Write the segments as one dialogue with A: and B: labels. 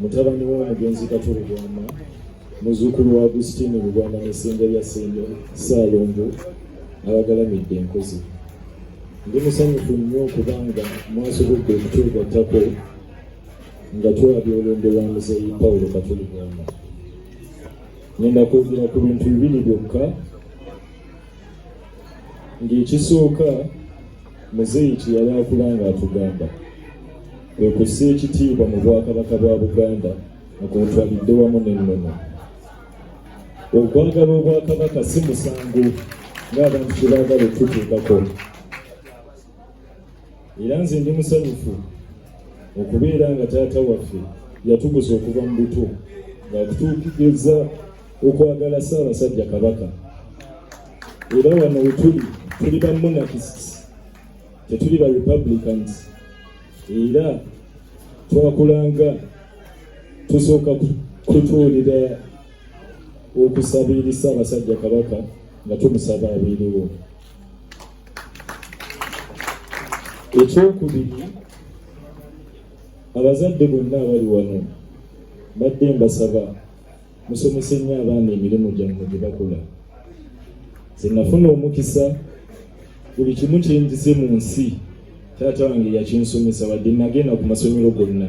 A: mutabani w'omugenzi Katulu Bwama, muzzukulu wa Agustine Lugwanda n'essenga lya Ssaalongo abagalamidde enkozi. Ndi musanyufu nnyo kubanga mwasobodde okutwegattako nga twabya olwendo lwa Muzeeyi Paulo Katulu Bwama. Ngenda kwogera ku bintu bibiri byokka. Ng'ekisooka Muzeeyi kye yali akulanga atugamba kwe kussa ekitiibwa mu Bwakabaka bwa Buganda nga kwotwalidde wamu n'ennono. Okwagala Obwakabaka si musango ng'abantu kye baagala okututuukako. Era nze ndi musanyufu okubeera nga taata waffe yatuguza okuva mu buto ng'akutuukiriza okwagala Ssaabasajja Kabaka. Era wano we tuli ba monarchists, tetuli ba Republicans. Era twakulanga tusooka kutuulira okusabira Ssaabasajja Kabaka nga tumusaba abeerewo. Ekyokubiri, abazadde bonna abali wano badde mbasaba musomese nnyo abaana emirimu gyammwe gye bakola. Nze nafuna omukisa buli kimu kyenjize mu nsi taata wange yakinsomesa wadde nagenda ku masomero gonna.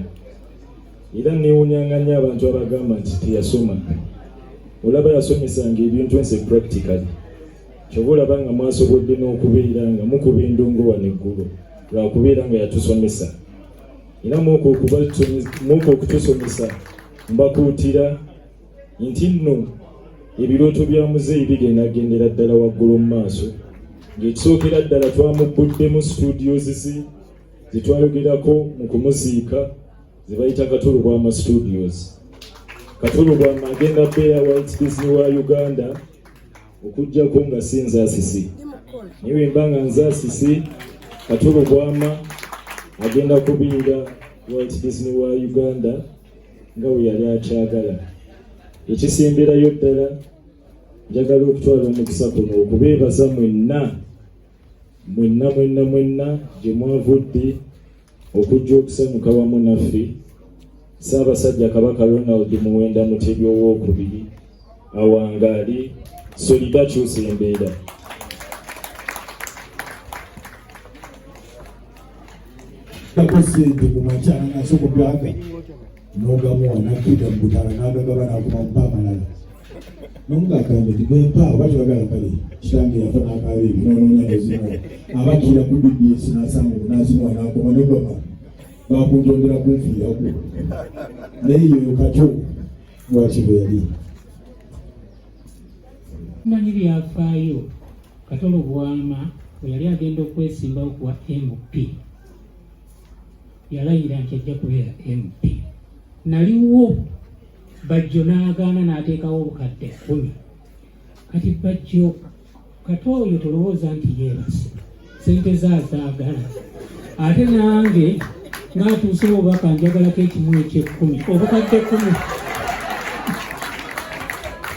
A: Era neewunyanga nnyo abantu abagamba nti teyasoma. Olaba yasomesanga ebintu nse practically. Kyova olaba nga mwasobodde n'okubeera nga mukuba endongo wano eggulu lwakubeera nga yatusomesa. Era mwoko okutusomesa mbakuutira nti nno ebirooto bya Muzeeyi bigendagendera ddala waggulu mu maaso. Ng'ekisookera ddala twamubbuddemu studios ze twayogerako mu kumuziika ze bayita Katulu Bwama Studios. Katulu Bwama agenda beera Walt Disney wa Uganda okuggyako nga si nzaasisi. Naye bwe mba nga nzaasisi, Katulu Bwama agenda kubeera Walt Disney wa Uganda nga bwe yali akyagala. Ekisemberayo ddala njagala okutwala omukisa kuno okubeebaza mwenna gye mwavudde okujja okusanyuka wamu naffe Ssaabasajja Kabaka Ronald Muwenda Mutebi owookubiri awangaali Solida kyusa embeera.
B: Sente ku makyala nasokobyaga n'ogamuwa nakida mu butala n'agagaba n'akuma mu paamalala n'omugagamba nti gwempaawo bati bagala kale kitange yafa n'akaaba ebinoononya nezino abakira ku BBS n'asanga n'azimuwa n'akoma n'ogama bakunjondera kunfiiraku naye yoyo Katyo lwaki bwe yali.
C: Manyi byafaayo Katulu Bwama bwe yali agenda okwesimbawo kuwa MP yalayira nti ajja kubeera MP. Naliwo Bajjo n'agaana n'ateekawo obukadde 10. Kati Bajjo Katooyo tolowooza nti yeebase sente zaagala, ate nange ng'atuuse obubaka njagalako ekimu eky'ekkumi obukadde 10.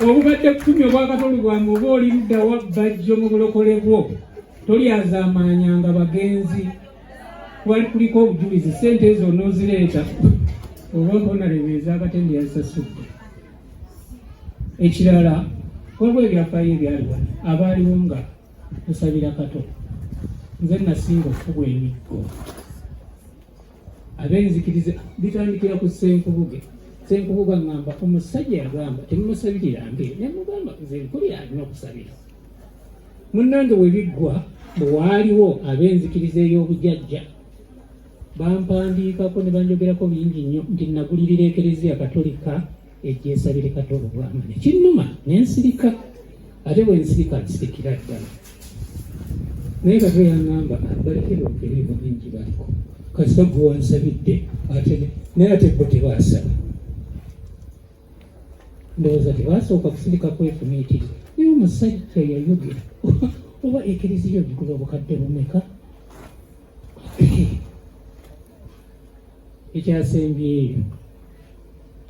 C: Obukadde 10 obwa Katulu Bwama oba oli ludda wa Bajjo mu bulokole bwo tolyazaamaanyanga bagenzi. Wali kuliko obujulizi sente ezo n'ozireeta oba mponalebe ez'akatende yazisasudde. Ekirala waliwo ebyafaayo ebyali wano abaaliwo nga tusabira Kato. Nze nasinga okukubwa emiggo. Ab'enzikiriza bitandikira ku Ssenkubuge. Ssenkubuge ngamba omusajja yagamba temumusabirira mbe ne mugamba nze nkuli alina okusabira. Munnange bwe biggwa bwe waaliwo ab'enzikiriza ey'obujjajja bampandiikako ne banjogerako bingi nnyo nti nagulirira Ekereziya Katolika ejja esabire Katulu Bwama. Ne kinnuma ne nsirika, ate bwe nsirika nsirikira ddala. Naye Kato yaŋŋamba balekere obugereevu bingi baliko kasita gwe wansabidde naye ate bo tebaasaba. Ndowooza tebaasooka kusirika kwefumiitiriza. Naye omusajja yayogera oba Ekereziya ogigula obukadde bumeka? Ekyasembyeyo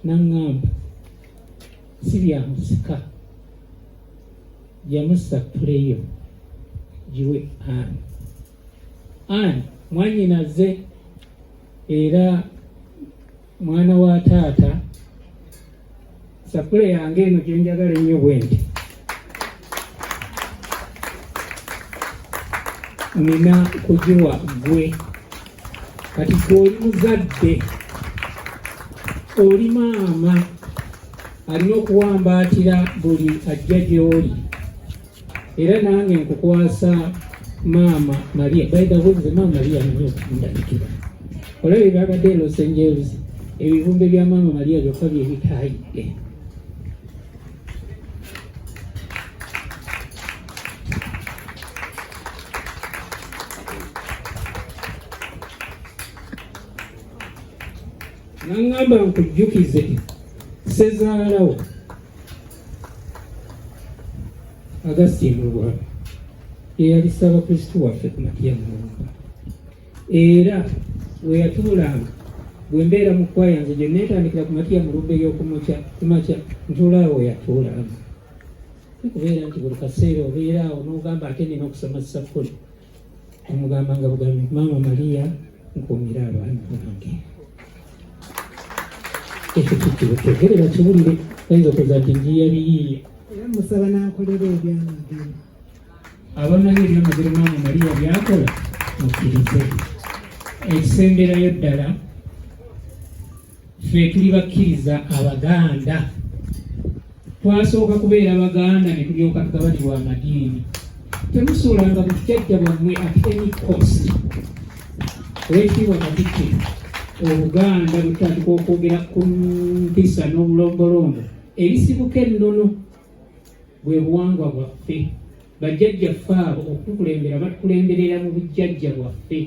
C: n'aŋŋamba si bya musika, yamusatuleyo giwe Ani mwannyinaze era mwana wa taata sapule yange eno gyenjagala ennyo bwe nti nina kugiwa gwe. Kati gw'oli muzadde, oli maama, alina okuwambaatira buli ajja gy'oli. Era nange nkukwasa maama Maria. By the way, nze maama Maria naye okundabikira. Olabye babadde e Los Angeles, ebibumbe bya maama Maria byokka bye bitaayidde. Nangamba nkujjukize Sezaalawo Augustine Lugwala ye yali Ssaabakristu waffe ku Matya Mulumba, era we yatuulanga bwe mbeera mu kwaya nze gye neetandikira ku Matya Mulumba ey'okumakya ntuulaawo yatuulanga. Kubeera nti buli kaseera obeeraawo n'ogamba ate nina okusoma Sappuli, omugamba nga bugambi maama Maria nkuumira abaana bange. Ekyo tukibutegerera kiwulire ayinza okuza nti njiya biyiiye.
D: Era musaba n'akolera ebyamagero.
C: Abamanyi ebyamagero maama Maria byakola mukkirize. Ekisemberayo ddala ffe tuli bakkiriza Abaganda. Twasooka kubeera Baganda ne tulyoka tugabanibwa amadiini. Temusuulanga bujjajja bwammwe at any cost. Weekibwa Katikkiro Obuganda butandika okwogera ku mpisa n'obulombolombo ebisibuka ennono bwe buwangwa bwaffe. Bajjajjaffe abo okutukulembera batukulemberera mu bujjajja bwaffe,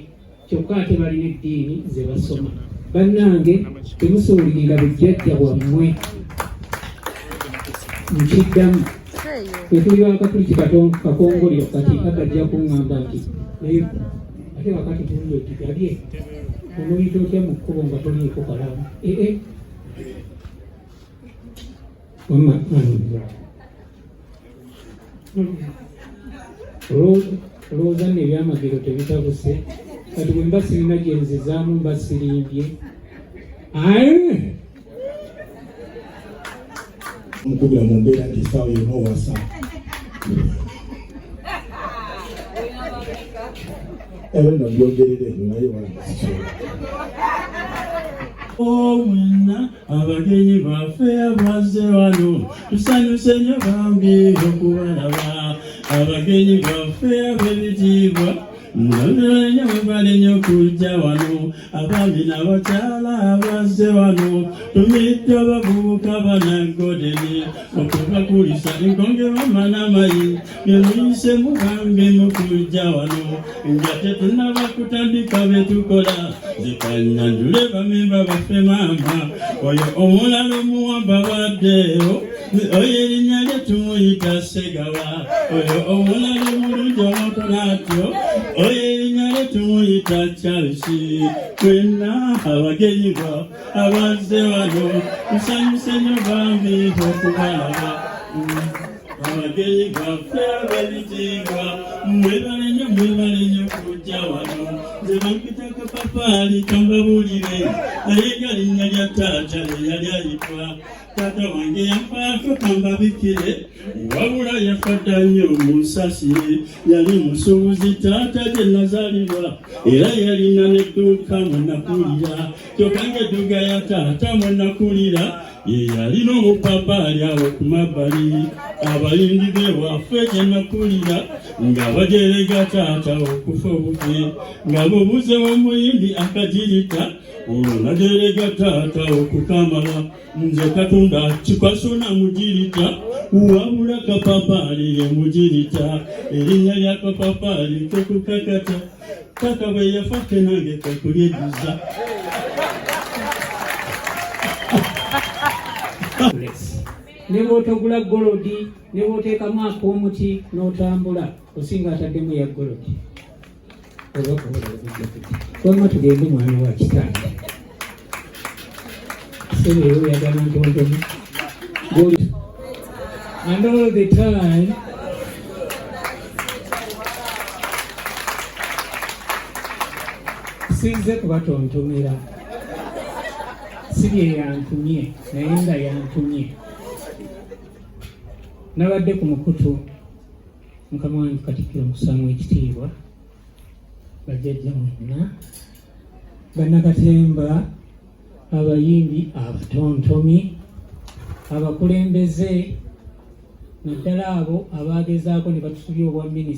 C: kyokka ate balina eddiini ze basoma. Bannange, temusuulirira bujjajja bwammwe. Nkiddamu bwe tuli Bakatuliki kakongolyo kati agajja kuŋŋamba nti naye ate wakati tuliyegigabye omuyita otya mu kkubo nga toliiko kalamu. Olowooza nno ebyamagero tebitabuse, kati bwe mba sirina gye nzizaamu mba sirimbye.
B: Mukubira mu mbeera nti essaawa yonna owasa. Era nno byongerere naye walamusisobola.
E: Mwenna abagenyi baffe abazze wano tusanyuse nnyo bambi okubalaba. Abagenyi baffe ab'ebitiibwa ndabira nnyo mwebale nnyo okujja wano. Abaami n'abakyala abazze wano tumidde abavubuka banagodeni okubakulisa enkonge bama n'amayi bye mugambe mukujja wano nga tetunnaba kutandika bye tukola. Zikanyandule bamemba baffe maama oyo omulala omuwamba baddeewo oyo erinnya lye tumuyita Ssegawa. Oyo omulala omulungi omutono atyo oyo erinnya lye tumuyita Charles. Mwenna abagenyi abazze wano tusanyuse nnyo bambi okubalaba. Abagenyi baffe ab'ebitiibwa mwebale nnyo okujja wano. Nze bampita Kapapaali kambabuulire naye nga linnya lya taata lye yali ayitwa. Taata wange yampaako kambabikire wabula yafa dda nnyo mu Nsasire. Yali musuubuzi taata gye nazaalibwa era yalina n'edduuka mwe nakulira. Kyokka ng'edduuka ya taata mwe nakulira ye yalina omupapaali awo ku mabbali. Abayindi b'ewaffe gye nakulira nga bajerega taata okufa obuffe. Nga bubuze w'omuyindi akagirita olwo najerega taata okukamala. Nze Katonda Kikwasona mugirita wabula Kapapaali ye mugirita. Erinnya lya Kapapaali tekukakata. Taata bwe yafa ffe nange tekulyejjuza.
C: Ne bw'otogula golodi ne bw'oteekamu ak'omuti n'otambula osinga ataddemu ya golodi. Wamma tugende mwana wa kitange. Sebeewo yagala ntontono. And all the time sinze kubatontomera. si bye yantumye naye nga yantumye. Nabadde ku mukutu mukama wange Katikkiro Musaamu ekitiibwa, bajjajja mwenna, bannakatemba, abayimbi, abatontomi, abakulembeze, naddala abo abaagezaako ne batusubya obwa minisita